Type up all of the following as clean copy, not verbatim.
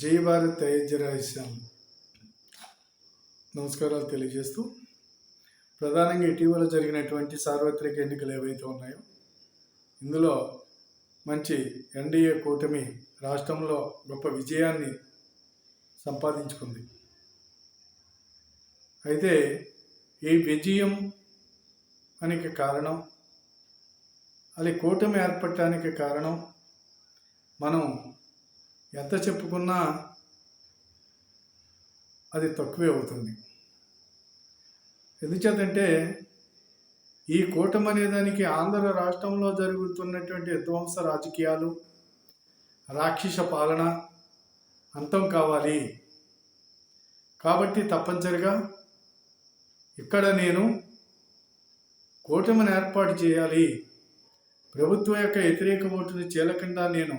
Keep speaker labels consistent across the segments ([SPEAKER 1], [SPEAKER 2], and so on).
[SPEAKER 1] జై భారత్ తేజరాయిశాం నమస్కారాలు తెలియజేస్తూ ప్రధానంగా ఇటీవల జరిగినటువంటి సార్వత్రిక ఎన్నికలు ఏవైతే ఉన్నాయో ఇందులో మంచి ఎన్డీఏ కూటమి రాష్ట్రంలో గొప్ప విజయాన్ని సంపాదించుకుంది. అయితే ఈ విజయం అనికి కారణం, అది కూటమి ఏర్పడటానికి కారణం మనం ఎంత చెప్పుకున్నా అది తక్కువే అవుతుంది. ఎందుచేతంటే ఈ కూటమి అనే దానికి ఆంధ్ర రాష్ట్రంలో జరుగుతున్నటువంటి విధ్వంస రాజకీయాలు, రాక్షస పాలన అంతం కావాలి. కాబట్టి తప్పనిసరిగా ఇక్కడ నేను కూటమిని ఏర్పాటు చేయాలి. ప్రభుత్వం యొక్క వ్యతిరేక ఓటుని చీలకుండా నేను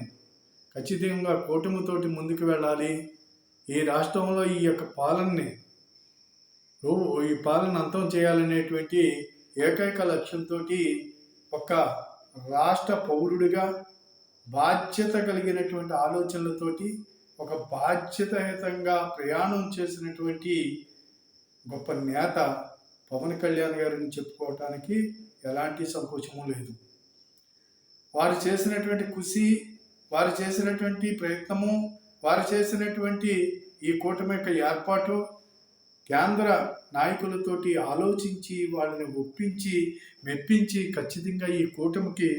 [SPEAKER 1] ఖచ్చితంగా కూటమితోటి ముందుకు వెళ్ళాలి. ఈ రాష్ట్రంలో ఈ యొక్క పాలనని ఈ పాలన అంతం చేయాలనేటువంటి ఏకైక లక్ష్యంతో ఒక రాష్ట్ర పౌరుడిగా బాధ్యత కలిగినటువంటి ఆలోచనలతోటి ఒక బాధ్యతాయుతంగా ప్రయాణం చేసినటువంటి గొప్ప నేత పవన్ కళ్యాణ్ గారిని చెప్పుకోవటానికి ఎలాంటి సంకోచము లేదు. వారు చేసినటువంటి కృషి, వారు చేసినటువంటి ప్రయత్నము, వారు చేసినటువంటి ఈ కూటమి యొక్క ఏర్పాటు కేంద్ర నాయకులతోటి ఆలోచించి వాళ్ళని ఒప్పించి మెప్పించి ఖచ్చితంగా ఈ కూటమికి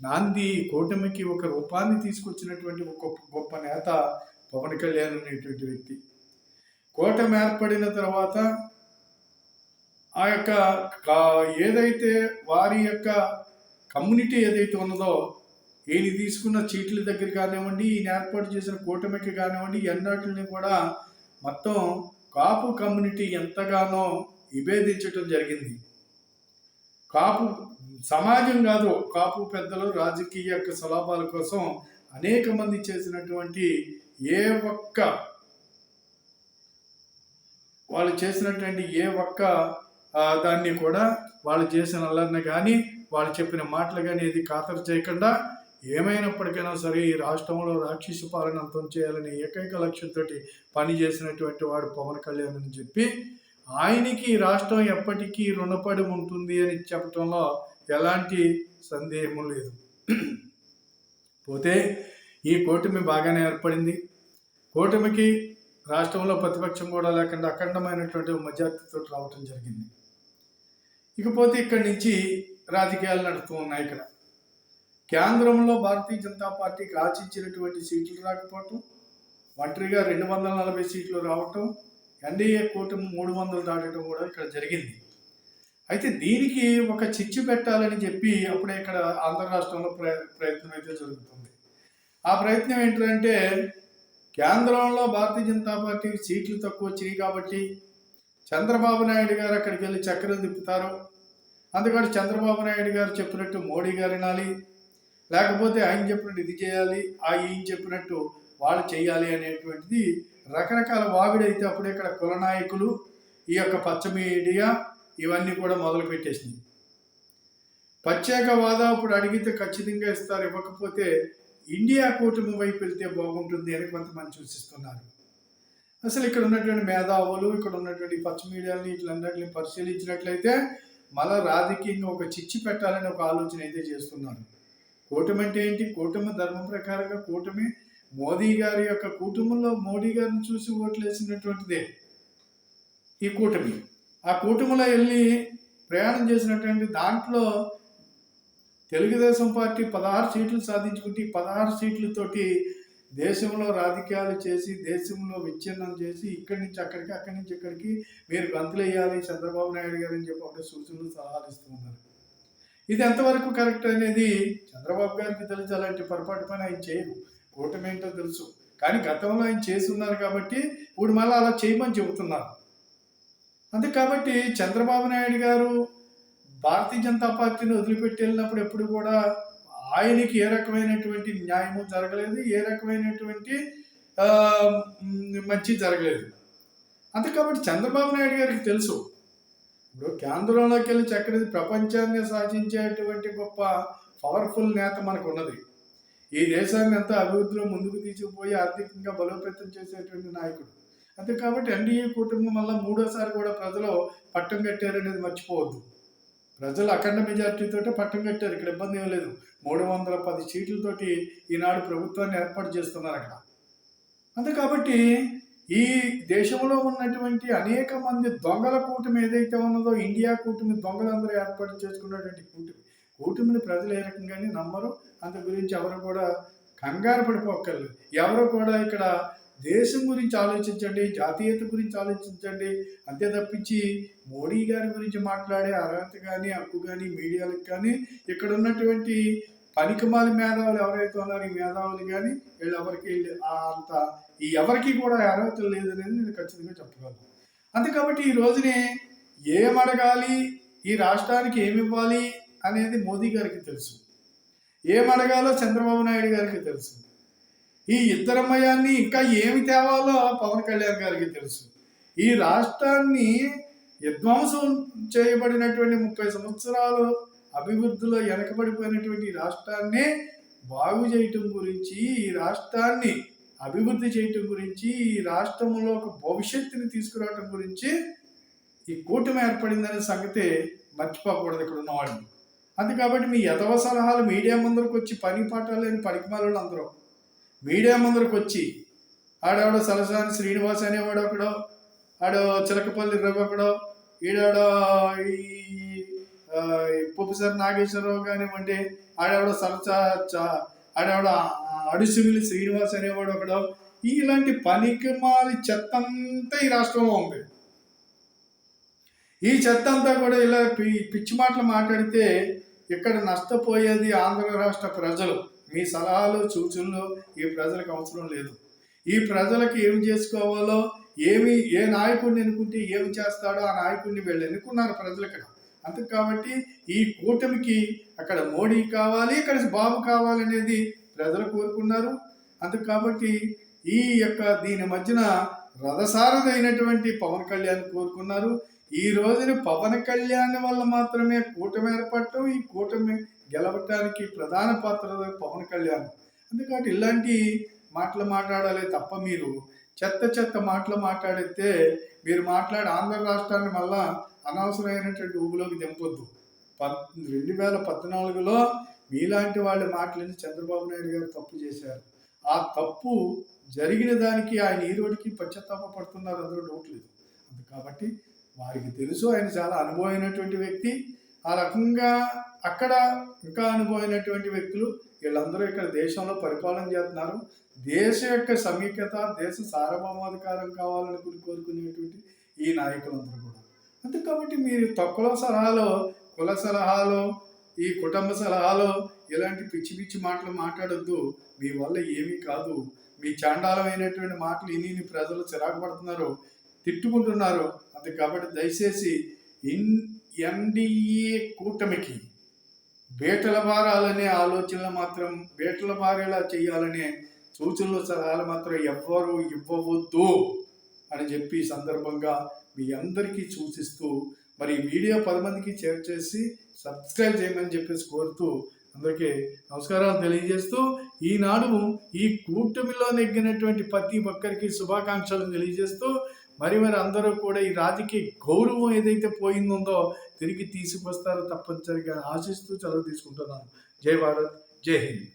[SPEAKER 1] నాంది, కూటమికి ఒక రూపాన్ని తీసుకొచ్చినటువంటి ఒక గొప్ప నేత పవన్ కళ్యాణ్ అనేటువంటి వ్యక్తి. కూటమి ఏర్పడిన తర్వాత ఆ యొక్క ఏదైతే వారి యొక్క కమ్యూనిటీ ఏదైతే ఉన్నదో ఈయన తీసుకున్న చీట్ల దగ్గర కానివ్వండి, ఈయన ఏర్పాటు చేసిన కూటమికి కానివ్వండి, ఎన్నటిని కూడా మొత్తం కాపు కమ్యూనిటీ ఎంతగానో విభేదించడం జరిగింది. కాపు సమాజం కాదు, కాపు పెద్దలు రాజకీయ యొక్క స్వలాభాల కోసం అనేక మంది చేసినటువంటి వాళ్ళు చేసినటువంటి దాన్ని కూడా వాళ్ళు చేసిన అల్లరిని కానీ వాళ్ళు చెప్పిన మాటలు కానీ ఏది ఖాతరు చేయకుండా ఏమైనప్పటికైనా సరే ఈ రాష్ట్రంలో రాక్షస పాలన అంతం చేయాలనే ఏకైక లక్ష్యంతో పనిచేసినటువంటి వాడు పవన్ కళ్యాణ్ అని చెప్పి ఆయనకి ఈ రాష్ట్రం ఎప్పటికీ రుణపడి ఉంటుంది అని చెప్పడంలో ఎలాంటి సందేహం లేదు. పోతే ఈ కూటమి బాగానే ఏర్పడింది. కూటమికి రాష్ట్రంలో ప్రతిపక్షం కూడా లేకుండా అఖండమైనటువంటి మెజార్టీతో రావటం జరిగింది. ఇకపోతే ఇక్కడి నుంచి రాజకీయాలు నడుస్తూ ఉన్నాయి. ఇక్కడ కేంద్రంలో భారతీయ జనతా పార్టీకి ఆశించినటువంటి సీట్లు రాకపోవటం, ఒంటరిగా 240 సీట్లు రావటం, ఎన్డీఏ కూటమి 300 దాటడం కూడా ఇక్కడ జరిగింది. అయితే దీనికి ఒక చిచ్చు పెట్టాలని చెప్పి అప్పుడే ఇక్కడ ఆంధ్ర రాష్ట్రంలో ప్రయత్నం అయితే జరుగుతుంది. ఆ ప్రయత్నం ఏంటంటే కేంద్రంలో భారతీయ జనతా పార్టీకి సీట్లు తక్కువ వచ్చాయి కాబట్టి చంద్రబాబు నాయుడు గారు అక్కడికి వెళ్ళి చక్రం తిప్పుతారు. అందుకని చంద్రబాబు నాయుడు గారు చెప్పినట్టు మోడీ గారు వినాలి, లేకపోతే ఆయన చెప్పినట్టు ఇది చేయాలి, ఈయన చెప్పినట్టు వాళ్ళు చేయాలి అనేటువంటిది రకరకాల వాగుడైతే అప్పుడు ఇక్కడ కుల నాయకులు, ఈ యొక్క పచ్చ మీడియా ఇవన్నీ కూడా మొదలు పెట్టేసింది. ప్రత్యేక హోదా ఇప్పుడు అడిగితే ఖచ్చితంగా ఇస్తారు, ఇవ్వకపోతే ఇండియా కూటమి వైపు వెళ్తే బాగుంటుంది అని కొంతమంది సూచిస్తున్నారు. అసలు ఇక్కడ ఉన్నటువంటి మేధావులు, ఇక్కడ ఉన్నటువంటి పచ్చ మీడియాలని ఇట్లన్నిటిని పరిశీలించినట్లయితే మళ్ళా రాజకీయంగా ఒక చిచ్చు పెట్టాలని ఒక ఆలోచన అయితే చేస్తున్నారు. కూటమి అంటే ఏంటి? కూటమి ధర్మం ప్రకారంగా కూటమి మోదీ గారి యొక్క కుటుంబంలో మోడీ గారిని చూసి ఓట్లు వేసినటువంటిదే ఈ కూటమి. ఆ కూటమిలో వెళ్ళి ప్రయాణం చేసినటువంటి దాంట్లో తెలుగుదేశం పార్టీ 16 సీట్లు సాధించుకుంటే 16 సీట్లతోటి దేశంలో రాజకీయాలు చేసి, దేశంలో విచ్ఛిన్నం చేసి, ఇక్కడి నుంచి అక్కడికి, అక్కడి నుంచి ఇక్కడికి మీరు గంతులు వేయాలి చంద్రబాబు నాయుడు గారు అని చెప్పి ఒక సూచనలు సలహాలు ఇస్తూ ఉన్నారు. ఇది ఎంతవరకు కరెక్ట్ అనేది చంద్రబాబు గారికి తెలుసు. అలాంటి పొరపాటు పని ఆయన చేయరు, కూటమి ఏంటో తెలుసు. కానీ గతంలో ఆయన చేసి ఉన్నారు కాబట్టి ఇప్పుడు మళ్ళీ అలా చేయమని చెబుతున్నారు. అంతే కాబట్టి చంద్రబాబు నాయుడు గారు భారతీయ జనతా పార్టీని వదిలిపెట్టి వెళ్ళినప్పుడు ఎప్పుడు కూడా ఆయనకి ఏ రకమైనటువంటి న్యాయము జరగలేదు, ఏ రకమైనటువంటి మంచి జరగలేదు. అంతే కాబట్టి చంద్రబాబు నాయుడు గారికి తెలుసు. ఇప్పుడు కేంద్రంలోకి వెళ్ళి చక్కటి ప్రపంచాన్ని శాసించేటువంటి గొప్ప పవర్ఫుల్ నేత మనకు ఉన్నది. ఈ దేశాన్ని అంతా అభివృద్ధిలో ముందుకు తీసుకుపోయి ఆర్థికంగా బలోపేతం చేసేటువంటి నాయకుడు. అంతే కాబట్టి ఎన్డీఏ కూటమి వల్ల మూడోసారి కూడా ప్రజలు పట్టం కట్టారనేది మర్చిపోవద్దు. ప్రజలు అఖండ మెజార్టీతోటే పట్టం కట్టారు. ఇక్కడ ఇబ్బంది ఏం లేదు. 310 సీట్లతోటి ఈనాడు ప్రభుత్వాన్ని ఏర్పాటు చేస్తున్నారు అక్కడ. అంతే కాబట్టి ఈ దేశంలో ఉన్నటువంటి అనేక మంది దొంగల కూటమి ఏదైతే ఉన్నదో, ఇండియా కూటమి దొంగలందరూ ఏర్పాటు చేసుకున్నటువంటి కూటమిని ప్రజలు ఏ రకంగానే నమ్మరు. అందు గురించి ఎవరు కూడా కంగారు పడిపోక్కర్లేదు. ఎవరు కూడా ఇక్కడ దేశం గురించి ఆలోచించండి, జాతీయత గురించి ఆలోచించండి. అంతే తప్పించి మోడీ గారి గురించి మాట్లాడే అర్హత కానీ, హక్కు కానీ మీడియాలకు కానీ, ఇక్కడ ఉన్నటువంటి పనికిమాలి మేధావులు ఎవరైతే ఉన్నారో ఈ మేధావులు కానీ వీళ్ళెవరికి అంత ఎవరికి కూడా అర్హత లేదనేది నేను ఖచ్చితంగా చెప్పగలను. అంతే కాబట్టి ఈ రోజునే ఏమడగాలి, ఈ రాష్ట్రానికి ఏమి ఇవ్వాలి అనేది మోదీ గారికి తెలుసు. ఏమడగాలో చంద్రబాబు నాయుడు గారికి తెలుసు. ఈ ఇద్దరమయాన్ని ఇంకా ఏమి తేవాలో పవన్ కళ్యాణ్ గారికి తెలుసు. ఈ రాష్ట్రాన్ని విధ్వంసం చేయబడినటువంటి 30 సంవత్సరాలు అభివృద్ధిలో వెనకబడిపోయినటువంటి రాష్ట్రాన్ని బాగు చేయటం గురించి, ఈ రాష్ట్రాన్ని అభివృద్ధి చేయటం గురించి, ఈ రాష్ట్రంలో ఒక భవిష్యత్తుని తీసుకురావటం గురించి ఈ కూటమి ఏర్పడిందనే సంగతి మర్చిపోకూడదు ఇక్కడ ఉన్నవాడిని. అంతే కాబట్టి మీ యథవ సలహాలు మీడియా ముందరకు వచ్చి పని పాఠాలు లేని పనికిమాలలో అందరూ మీడియా ముందరకు వచ్చి ఆడెవడో సలసాని శ్రీనివాస్ అనేవాడు ఒకడో, ఆడో చిలకపల్లి రవి ఒకడో, ఈడాడో ఈ ప్రొఫెసర్ నాగేశ్వరరావు కానివ్వండి, ఆడెవడో ఆడెవడో అడుసుమిల్లి శ్రీనివాస్ అనేవాడు ఒకడో, ఇలాంటి పనికిమాలి చెత్త అంతా ఈ రాష్ట్రంలో ఉంది. ఈ చెత్త అంతా కూడా ఇలా పిచ్చి మాటలు మాట్లాడితే ఇక్కడ నష్టపోయేది ఆంధ్ర రాష్ట్ర ప్రజలు. మీ సలహాలు సూచనలు ఈ ప్రజలకు అవసరం లేదు. ఈ ప్రజలకు ఏమి చేసుకోవాలో, ఏ నాయకుడిని ఎన్నుకుంటే ఏమి చేస్తాడో ఆ నాయకుడిని వీళ్ళు ఎన్నుకున్నారు ప్రజలు ఇక్కడ. అందుకు కాబట్టి ఈ కూటమికి అక్కడ మోడీ కావాలి, ఇక్కడ బాబు కావాలనేది ప్రజలు కోరుకున్నారు. అందుకు కాబట్టి దీని మధ్యన రథసారథి అయినటువంటి పవన్ కళ్యాణ్ కోరుకున్నారు. ఈ రోజున పవన్ కళ్యాణ్ వల్ల మాత్రమే కూటమి ఏర్పడటం, ఈ కూటమి గెలవటానికి ప్రధాన పాత్ర పవన్ కళ్యాణ్. అందుకని ఇలాంటి మాటలు మాట్లాడాలి తప్ప మీరు చెత్త మాటలు మాట్లాడితే మీరు మాట్లాడి ఆంధ్ర రాష్ట్రాన్ని మళ్ళా అనవసరమైనటువంటి ఊబిలోకి దింపొద్దు. 2014లో మీలాంటి వాళ్ళ మాటలని చంద్రబాబు నాయుడు గారు తప్పు చేశారు. ఆ తప్పు జరిగిన దానికి ఆయన ఈ రోజుకి పశ్చాత్తాప పడుతున్నారు, అందులో డౌట్ లేదు. కాబట్టి వారికి తెలుసు ఆయన చాలా అనుభవమైనటువంటి వ్యక్తి. ఆ రకంగా అక్కడ ఇంకా అనుభవమైనటువంటి వ్యక్తులు వీళ్ళందరూ ఇక్కడ దేశంలో పరిపాలన చేస్తున్నారు. దేశ యొక్క సమీకత, దేశ సార్వభౌమాధికారం కావాలని కోరుకునేటువంటి ఈ నాయకులందరూ కూడా. అంతే కాబట్టి మీరు తక్కువ సలహాలో, కుల సలహాలో, ఈ కుటుంబ సలహాలో ఇలాంటి పిచ్చి మాటలు మాట్లాడొద్దు. మీ వల్ల ఏమీ కాదు. మీ చాండాలమైనటువంటి మాటలు ఇన్ని ప్రజలు చిరాకు పడుతున్నారు, తిట్టుకుంటున్నారు. అంతే కాబట్టి దయచేసి ఎన్డీఏ కూటమికి బేటల బారాలనే ఆలోచనలు మాత్రం, బేటల బారేలా చేయాలనే సూచనలు సలహాలు మాత్రం ఎవ్వరూ ఇవ్వవద్దు అని చెప్పి సందర్భంగా మీ అందరికీ సూచిస్తూ మరి వీడియో 10 మందికి షేర్ చేసి సబ్స్క్రైబ్ చేయమని చెప్పేసి కోరుతూ అందరికీ నమస్కారాలు తెలియజేస్తూ ఈనాడు ఈ కూటమిలో నెగ్గినటువంటి ప్రతి ఒక్కరికి శుభాకాంక్షలు తెలియజేస్తూ మరి అందరూ కూడా ఈ రాజకీయ గౌరవం ఏదైతే పోయిందో తిరిగి తీసుకొస్తారో తప్పనిసరిగా ఆశిస్తూ సెలవు తీసుకుంటున్నాను. జై భారత్, జై హింద్.